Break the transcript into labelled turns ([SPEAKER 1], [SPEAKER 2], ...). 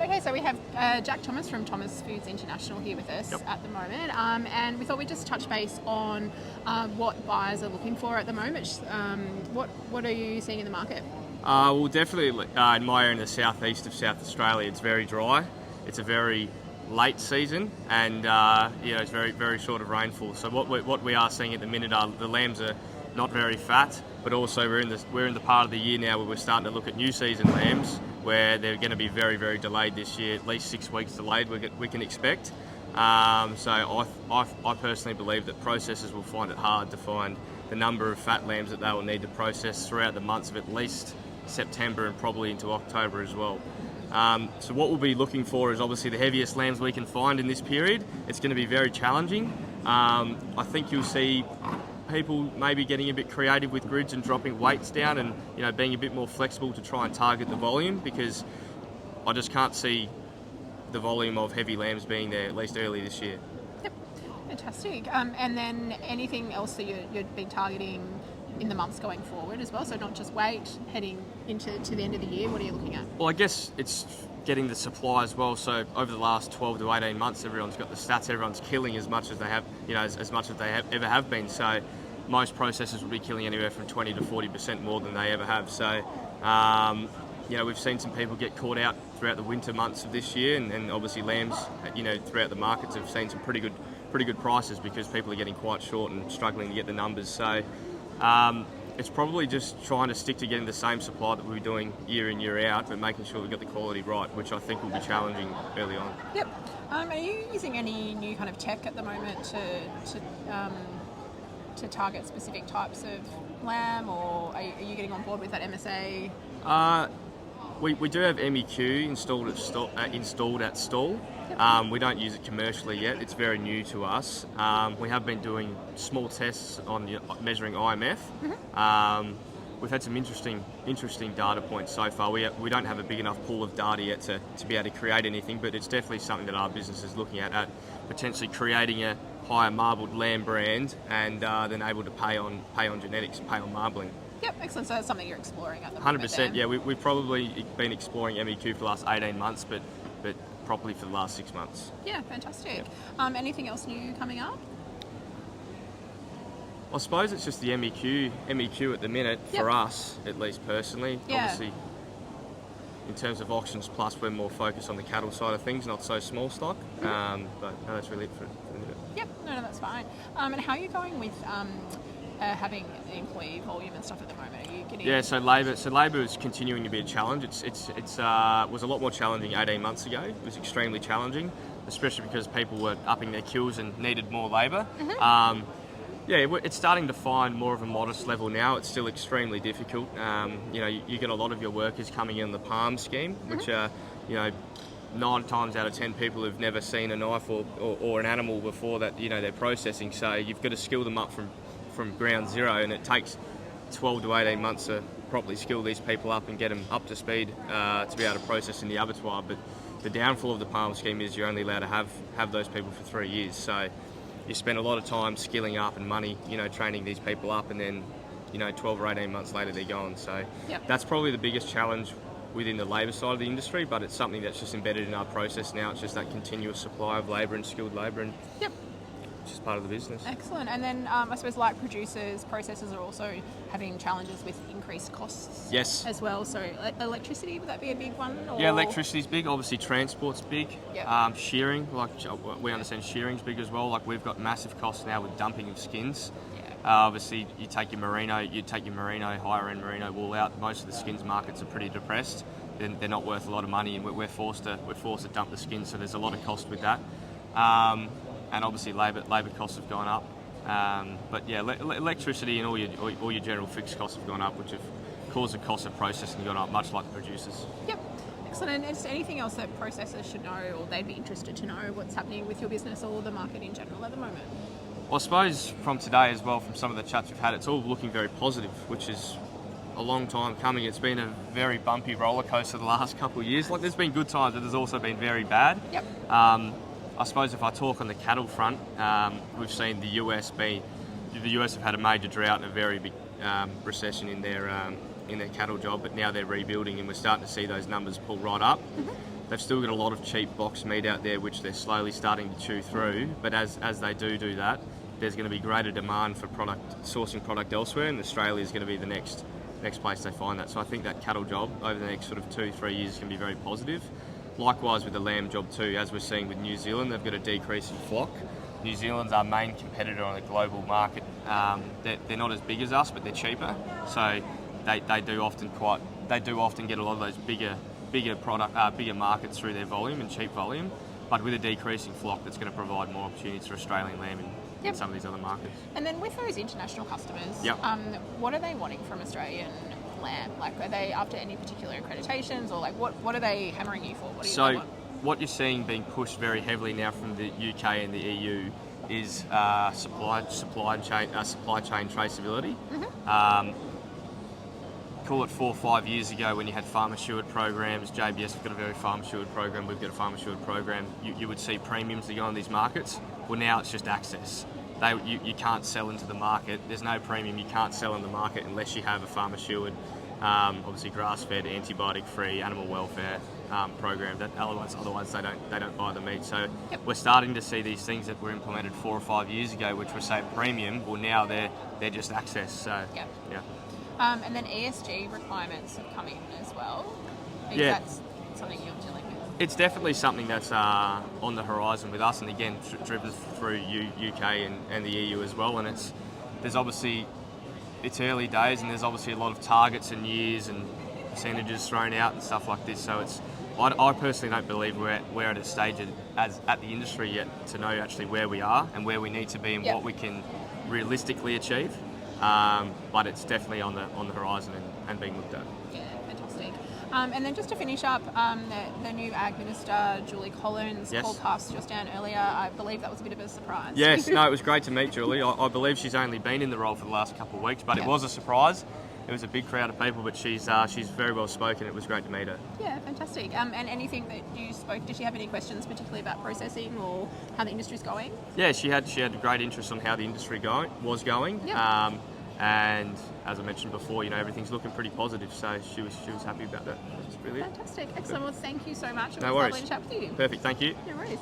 [SPEAKER 1] Okay, so we have Jack Thomas from Thomas Foods International here with us at the moment, and we thought we'd just touch base on what buyers are looking for at the moment. What are you seeing in the market?
[SPEAKER 2] Well, definitely in my area in the southeast of South Australia, it's very dry. It's a very late season, and it's very, very short of rainfall. So what we are seeing at the minute are the lambs are not very fat, but also we're in the part of the year now where we're starting to look at new season lambs, where they're going to be very, very delayed this year, at least 6 weeks delayed we can expect. So I personally believe that processors will find it hard to find the number of fat lambs that they will need to process throughout the months of at least September and probably into October as well. So what we'll be looking for is obviously the heaviest lambs we can find in this period. It's going to be very challenging. I think you'll see people maybe getting a bit creative with grids and dropping weights down and being a bit more flexible to try and target the volume, because I just can't see the volume of heavy lambs being there at least early this year.
[SPEAKER 1] Yep, fantastic. And then anything else that you'd be targeting in the months going forward as well? So not just weight heading into the end of the year. What are you looking at?
[SPEAKER 2] Well, I guess it's getting the supply as well. So over the last 12 to 18 months, everyone's got the stats. Everyone's killing as much as they have, as much as they ever have been. So most processors will be killing anywhere from 20 to 40% more than they ever have. So we've seen some people get caught out throughout the winter months of this year, and obviously lambs, throughout the markets have seen some pretty good prices because people are getting quite short and struggling to get the numbers. So it's probably just trying to stick to getting the same supply that we're doing year in, year out, but making sure we get the quality right, which I think will be challenging early on.
[SPEAKER 1] Yep. Are you using any new kind of tech at the moment to target specific types of lamb, or are you getting on board with that MSA?
[SPEAKER 2] We do have MEQ installed at stall. Yep. We don't use it commercially yet. It's very new to us. We have been doing small tests on measuring IMF. Mm-hmm. We've had some interesting data points so far. We don't have a big enough pool of data yet to be able to create anything, but it's definitely something that our business is looking at potentially creating a higher marbled lamb brand and then able to pay on genetics, pay on marbling.
[SPEAKER 1] Yep, excellent. So that's something you're exploring at the moment.
[SPEAKER 2] 100%. Yeah, we've probably been exploring MEQ for the last 18 months, but properly for the last 6 months.
[SPEAKER 1] Yeah, fantastic. Yep. Anything else new coming up?
[SPEAKER 2] I suppose it's just the MEQ at the minute, for us, at least personally.
[SPEAKER 1] Yeah.
[SPEAKER 2] Obviously, in terms of Auctions Plus, we're more focused on the cattle side of things, not so small stock. Mm-hmm. But no, that's really it for the minute. Yep,
[SPEAKER 1] no, that's fine. And how are you going with having employee volume and stuff at the moment? Are you getting...
[SPEAKER 2] Yeah, so labour is continuing to be a challenge. It was a lot more challenging 18 months ago. It was extremely challenging, especially because people were upping their kills and needed more labour. Mm-hmm. It's starting to find more of a modest level now. It's still extremely difficult. You get a lot of your workers coming in the palm scheme, mm-hmm. which are, 9 times out of 10 people have never seen a knife or an animal before that, they're processing. So you've got to skill them up from ground zero, and it takes 12 to 18 months to properly skill these people up and get them up to speed to be able to process in the abattoir. But the downfall of the palm scheme is you're only allowed to have those people for 3 years. So you spend a lot of time skilling up and money, training these people up, and then, 12 or 18 months later they're gone. So That's probably the biggest challenge within the labour side of the industry, but it's something that's just embedded in our process now. It's just that continuous supply of labour and skilled labour, and it's just part of the business.
[SPEAKER 1] Excellent. And then I suppose like producers, processors are also having challenges with increased costs as well. So electricity, would that be a big one? Or?
[SPEAKER 2] Yeah, electricity's big. Obviously transport's big.
[SPEAKER 1] Yep.
[SPEAKER 2] Shearing, we understand shearing's big as well. We've got massive costs now with dumping of skins. Obviously, you take your merino, higher end merino wool out. Most of the skins markets are pretty depressed. They're not worth a lot of money, and we're forced to dump the skins. So there's a lot of cost with that. And obviously, labour costs have gone up. Electricity and all your general fixed costs have gone up, which have caused the cost of processing gone up, much like the producers.
[SPEAKER 1] Yep. Excellent. And is there anything else that processors should know, or they'd be interested to know what's happening with your business or the market in general at the moment?
[SPEAKER 2] Well, I suppose from today as well, from some of the chats we've had, it's all looking very positive, which is a long time coming. It's been a very bumpy roller coaster the last couple of years. There's been good times, but there's also been very bad.
[SPEAKER 1] Yep.
[SPEAKER 2] I suppose if I talk on the cattle front, we've seen the US have had a major drought and a very big recession in their cattle job, but now they're rebuilding, and we're starting to see those numbers pull right up. Mm-hmm. They've still got a lot of cheap box meat out there, which they're slowly starting to chew through. But as they do that, there's going to be greater demand for sourcing product elsewhere, and Australia is going to be the next place they find that. So I think that cattle job over the next sort of 2-3 years is going to be very positive. Likewise with the lamb job too, as we're seeing with New Zealand, they've got a decrease in flock. New Zealand's our main competitor on the global market. They're not as big as us, but they're cheaper. So they do often get a lot of those bigger markets through their volume and cheap volume. But with a decreasing flock, that's going to provide more opportunities for Australian lamb in some of these other markets.
[SPEAKER 1] And then with those international customers, what are they wanting from Australian lamb? Like, are they after any particular accreditations, or like what are they hammering you for?
[SPEAKER 2] What you're seeing being pushed very heavily now from the UK and the EU is supply chain traceability. Call it 4 or 5 years ago when you had farm assured programs. JBS have got a very farm assured program. We've got a farm assured program. You would see premiums to go on these markets. Well, now it's just access. You can't sell into the market. There's no premium. You can't sell in the market unless you have a farm assured, obviously grass-fed, antibiotic-free animal welfare program. That otherwise they don't buy the meat. So we're starting to see these things that were implemented 4 or 5 years ago, which were say premium. Well, now they're just access. So yeah.
[SPEAKER 1] And then ESG requirements have come in as well. That's something you're dealing with.
[SPEAKER 2] It's definitely something that's on the horizon with us, and again driven through UK and the EU as well. And it's early days, and there's obviously a lot of targets and years and percentages thrown out and stuff like this. So I personally don't believe we're at a stage at the industry yet to know actually where we are and where we need to be and what we can realistically achieve. But it's definitely on the horizon and being looked at.
[SPEAKER 1] Yeah, fantastic. And then just to finish up, the new Ag Minister, Julie Collins, called past just down earlier. I believe that was a bit of a surprise.
[SPEAKER 2] Yes, no, it was great to meet Julie. I believe she's only been in the role for the last couple of weeks, but it was a surprise. It was a big crowd of people, but she's very well spoken. It was great to meet her. Yeah,
[SPEAKER 1] fantastic. And anything that you spoke, did she have any questions particularly about processing or how the industry's going?
[SPEAKER 2] Yeah, she had a great interest on how the industry was going. Yep. And as I mentioned before, everything's looking pretty positive, so she was happy about that. That's brilliant.
[SPEAKER 1] Fantastic. Excellent. Well, thank you so much. It was
[SPEAKER 2] no worries.
[SPEAKER 1] Lovely to chat with you.
[SPEAKER 2] Perfect. Thank you.
[SPEAKER 1] No worries.